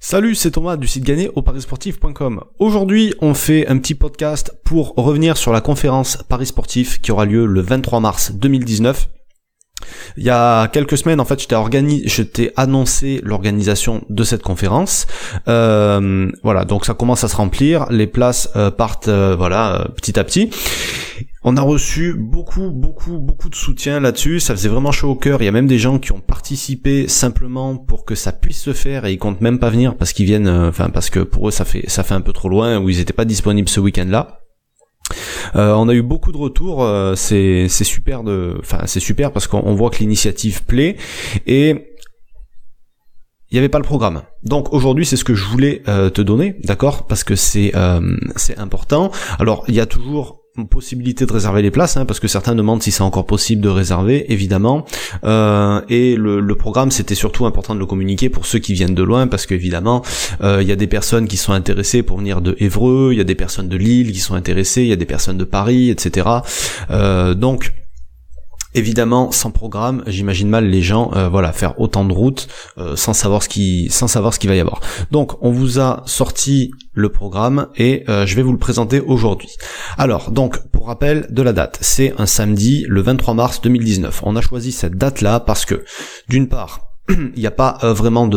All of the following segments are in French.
Salut, c'est Thomas du site gagner au parisportif.com. Aujourd'hui, on fait un petit podcast pour revenir sur la conférence Paris Sportif qui aura lieu le 23 mars 2019. Il y a quelques semaines, en fait, je t'ai annoncé l'organisation de cette conférence. Voilà, donc ça commence à se remplir, les places partent petit à petit. On a reçu beaucoup de soutien là-dessus, ça faisait vraiment chaud au cœur. Il y a même des gens qui ont participé simplement pour que ça puisse se faire et ils comptent même pas venir parce qu'ils viennent, parce que pour eux ça fait un peu trop loin ou ils étaient pas disponibles ce week-end-là. On a eu beaucoup de retours, c'est super c'est super parce qu'on voit que l'initiative plaît et il n'y avait pas le programme. Donc aujourd'hui, c'est ce que je voulais te donner, d'accord, parce que c'est important. Alors, il y a toujours possibilité de réserver les places, parce que certains demandent si c'est encore possible de réserver, évidemment. Et le programme, c'était surtout important de le communiquer pour ceux qui viennent de loin, parce qu'évidemment, il y a des personnes qui sont intéressées pour venir de Évreux, il y a des personnes de Lille qui sont intéressées, il y a des personnes de Paris, etc. Donc évidemment, sans programme, j'imagine mal les gens, faire autant de routes sans savoir ce qu'il va y avoir. Donc, on vous a sorti le programme et je vais vous le présenter aujourd'hui. Alors, donc, pour rappel de la date, c'est un samedi, le 23 mars 2019. On a choisi cette date-là parce que, d'une part, il n'y a pas vraiment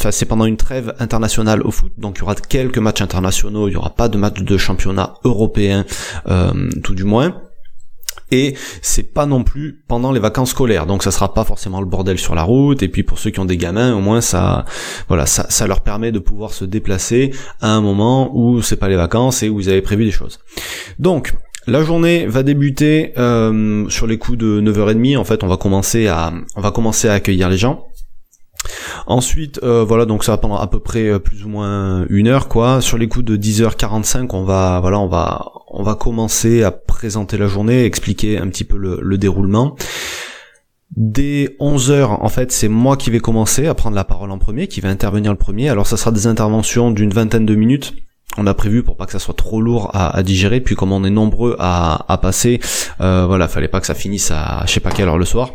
c'est pendant une trêve internationale au foot, donc il y aura quelques matchs internationaux, il n'y aura pas de match de championnat européen, tout du moins. Et c'est pas non plus pendant les vacances scolaires, donc ça sera pas forcément le bordel sur la route. Et puis pour ceux qui ont des gamins, au moins ça leur permet de pouvoir se déplacer à un moment où c'est pas les vacances et où ils avaient prévu des choses. Donc la journée va débuter sur les coups de 9h30. En fait, on va commencer à accueillir les gens. Ensuite, donc ça va pendant à peu près plus ou moins une heure, quoi. Sur les coups de 10h45, on va commencer à présenter la journée, expliquer un petit peu le déroulement. Dès 11h, en fait, c'est moi qui vais commencer à prendre la parole en premier, qui va intervenir le premier. Alors ça sera des interventions d'une vingtaine de minutes. On a prévu pour pas que ça soit trop lourd à digérer, puis comme on est nombreux à passer, fallait pas que ça finisse à je sais pas quelle heure le soir.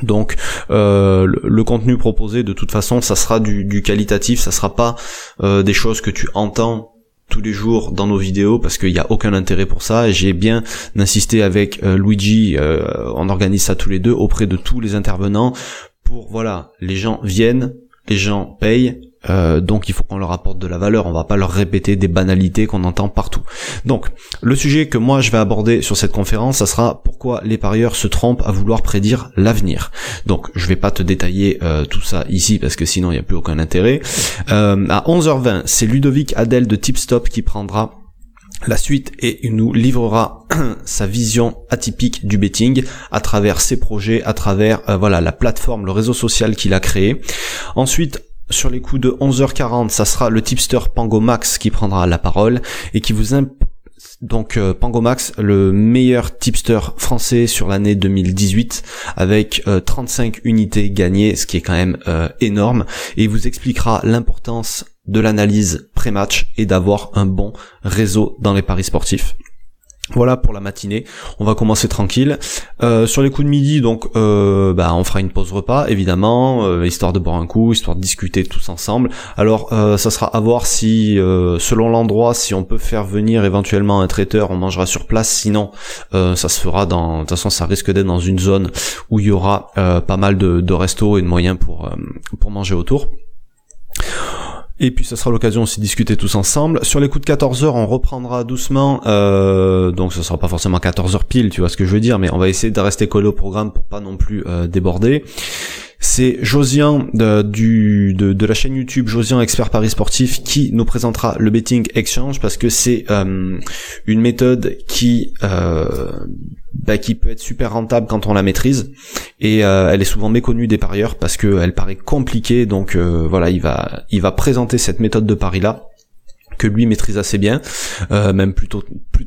Donc le contenu proposé, de toute façon, ça sera du qualitatif, ça sera pas des choses que tu entends tous les jours dans nos vidéos, parce qu'il y a aucun intérêt pour ça. Et j'ai bien insisté avec Luigi, on organise ça tous les deux auprès de tous les intervenants pour les gens viennent, les gens payent. Donc il faut qu'on leur apporte de la valeur, on va pas leur répéter des banalités qu'on entend partout. Donc le sujet que moi je vais aborder sur cette conférence, ça sera pourquoi les parieurs se trompent à vouloir prédire l'avenir. Donc je vais pas te détailler tout ça ici parce que sinon il n'y a plus aucun intérêt. À 11h20, c'est Ludovic Adel de Tipstop qui prendra la suite et il nous livrera sa vision atypique du betting à travers ses projets, à travers la plateforme, le réseau social qu'il a créé. Ensuite, sur les coups de 11h40, ça sera le tipster Pangomax qui prendra la parole et qui donc Pangomax, le meilleur tipster français sur l'année 2018 avec 35 unités gagnées, ce qui est quand même énorme, et il vous expliquera l'importance de l'analyse pré-match et d'avoir un bon réseau dans les paris sportifs. Voilà pour la matinée, on va commencer tranquille. Sur les coups de midi, donc on fera une pause repas, évidemment, histoire de boire un coup, histoire de discuter tous ensemble. Alors ça sera à voir si, selon l'endroit, si on peut faire venir éventuellement un traiteur, on mangera sur place, sinon ça se fera de toute façon ça risque d'être dans une zone où il y aura pas mal de restos et de moyens pour manger autour. Et puis ça sera l'occasion aussi de discuter tous ensemble. Sur les coups de 14h, on reprendra doucement, donc ce sera pas forcément 14h pile, tu vois ce que je veux dire, mais on va essayer de rester collé au programme pour pas non plus déborder. C'est Josian de la chaîne YouTube Josian Expert Paris Sportif qui nous présentera le Betting Exchange, parce que c'est une méthode qui peut être super rentable quand on la maîtrise, et elle est souvent méconnue des parieurs parce que elle paraît compliquée. Donc il va présenter cette méthode de pari là que lui maîtrise assez bien, même plutôt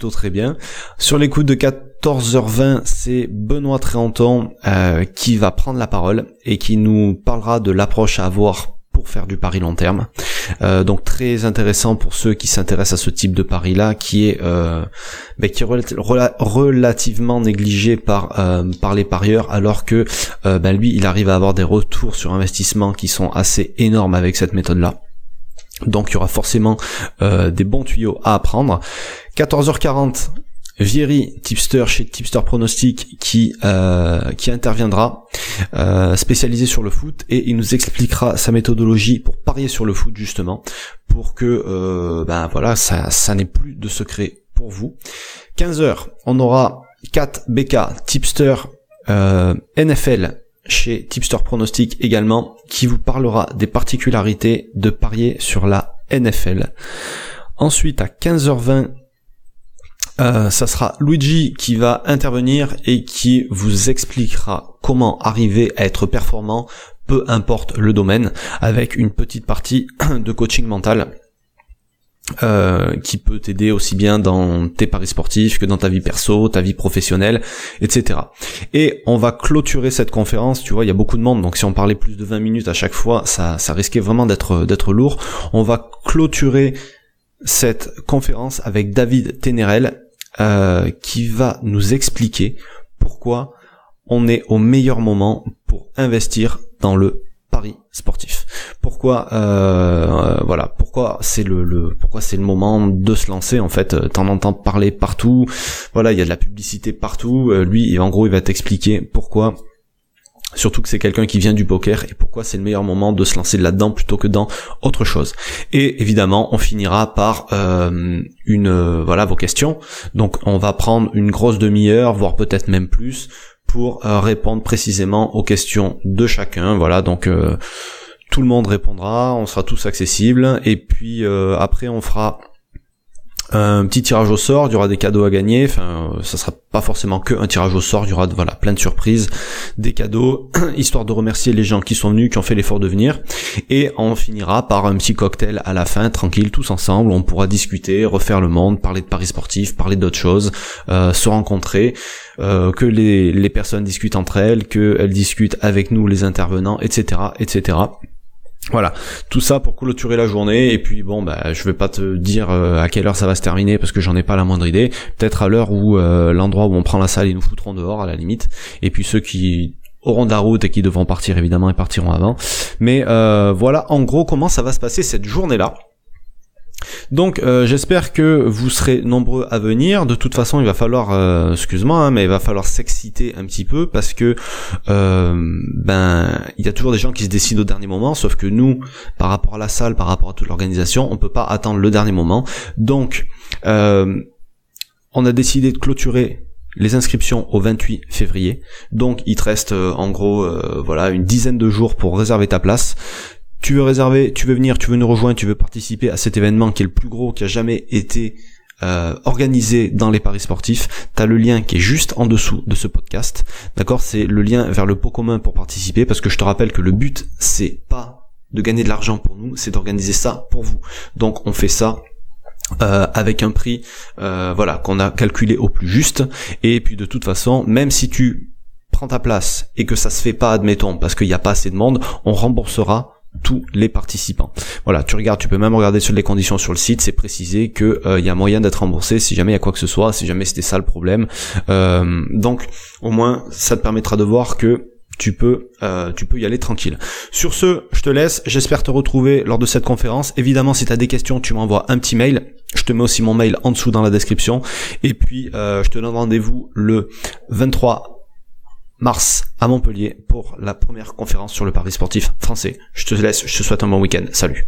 très bien. Sur les coups de 14h20, c'est Benoît Tréanton qui va prendre la parole et qui nous parlera de l'approche à avoir pour faire du pari long terme. Donc très intéressant pour ceux qui s'intéressent à ce type de pari là, qui est relativement négligé par les parieurs, alors que lui il arrive à avoir des retours sur investissement qui sont assez énormes avec cette méthode là. Donc il y aura forcément des bons tuyaux à apprendre. 14h40, Vieri, tipster chez Tipster Pronostic, qui interviendra, spécialisé sur le foot, et il nous expliquera sa méthodologie pour parier sur le foot, justement, pour que voilà, ça n'ait plus de secret pour vous. 15h, on aura Kat BK, tipster NFL chez Tipster Pronostic également, qui vous parlera des particularités de parier sur la NFL. Ensuite, à 15h20, ça sera Luigi qui va intervenir et qui vous expliquera comment arriver à être performant, peu importe le domaine, avec une petite partie de coaching mental qui peut t'aider aussi bien dans tes paris sportifs que dans ta vie perso, ta vie professionnelle, etc. Et on va clôturer cette conférence. Tu vois, il y a beaucoup de monde, donc si on parlait plus de 20 minutes à chaque fois, ça risquait vraiment d'être lourd. On va clôturer cette conférence avec David Ténérel, qui va nous expliquer pourquoi on est au meilleur moment pour investir dans le pari sportif. Pourquoi pourquoi c'est le moment de se lancer, en fait. T'en entends parler partout. Voilà, il y a de la publicité partout. Lui, en gros, il va t'expliquer pourquoi. Surtout que c'est quelqu'un qui vient du poker, et pourquoi c'est le meilleur moment de se lancer là-dedans plutôt que dans autre chose. Et évidemment, on finira par vos questions. Donc on va prendre une grosse demi-heure, voire peut-être même plus, pour répondre précisément aux questions de chacun. Voilà, donc tout le monde répondra, on sera tous accessibles, et puis après on fera un petit tirage au sort, il y aura des cadeaux à gagner, enfin ça sera pas forcément que un tirage au sort, il y aura plein de surprises, des cadeaux, histoire de remercier les gens qui sont venus, qui ont fait l'effort de venir, et on finira par un petit cocktail à la fin, tranquille, tous ensemble, on pourra discuter, refaire le monde, parler de paris sportifs, parler d'autres choses, se rencontrer, que les personnes discutent entre elles, qu'elles discutent avec nous les intervenants, etc., etc. Voilà, tout ça pour clôturer la journée. Et puis je vais pas te dire à quelle heure ça va se terminer parce que j'en ai pas la moindre idée. Peut-être à l'heure où l'endroit où on prend la salle, ils nous foutront dehors à la limite. Et puis ceux qui auront de la route et qui devront partir, évidemment, ils partiront avant. Mais voilà en gros comment ça va se passer cette journée-là. Donc j'espère que vous serez nombreux à venir. De toute façon, il va falloir, mais il va falloir s'exciter un petit peu parce que il y a toujours des gens qui se décident au dernier moment. Sauf que nous, par rapport à la salle, par rapport à toute l'organisation, on peut pas attendre le dernier moment. Donc on a décidé de clôturer les inscriptions au 28 février. Donc il te reste en gros une dizaine de jours pour réserver ta place. Tu veux réserver, tu veux venir, tu veux nous rejoindre, tu veux participer à cet événement qui est le plus gros qui a jamais été organisé dans les paris sportifs, t'as le lien qui est juste en dessous de ce podcast. D'accord, c'est le lien vers le pot commun pour participer, parce que je te rappelle que le but c'est pas de gagner de l'argent pour nous, c'est d'organiser ça pour vous. Donc on fait ça avec un prix qu'on a calculé au plus juste, et puis de toute façon, même si tu prends ta place et que ça se fait pas, admettons, parce qu'il n'y a pas assez de monde, on remboursera tous les participants. Voilà, tu peux même regarder sur les conditions sur le site, c'est précisé que il y a moyen d'être remboursé si jamais il y a quoi que ce soit, si jamais c'était ça le problème. Donc au moins ça te permettra de voir que tu peux y aller tranquille. Sur ce, je te laisse, j'espère te retrouver lors de cette conférence. Évidemment, si tu as des questions, tu m'envoies un petit mail. Je te mets aussi mon mail en dessous dans la description. Et puis je te donne rendez-vous le 23 mars à Montpellier pour la première conférence sur le pari sportif français. Je te laisse, je te souhaite un bon week-end. Salut.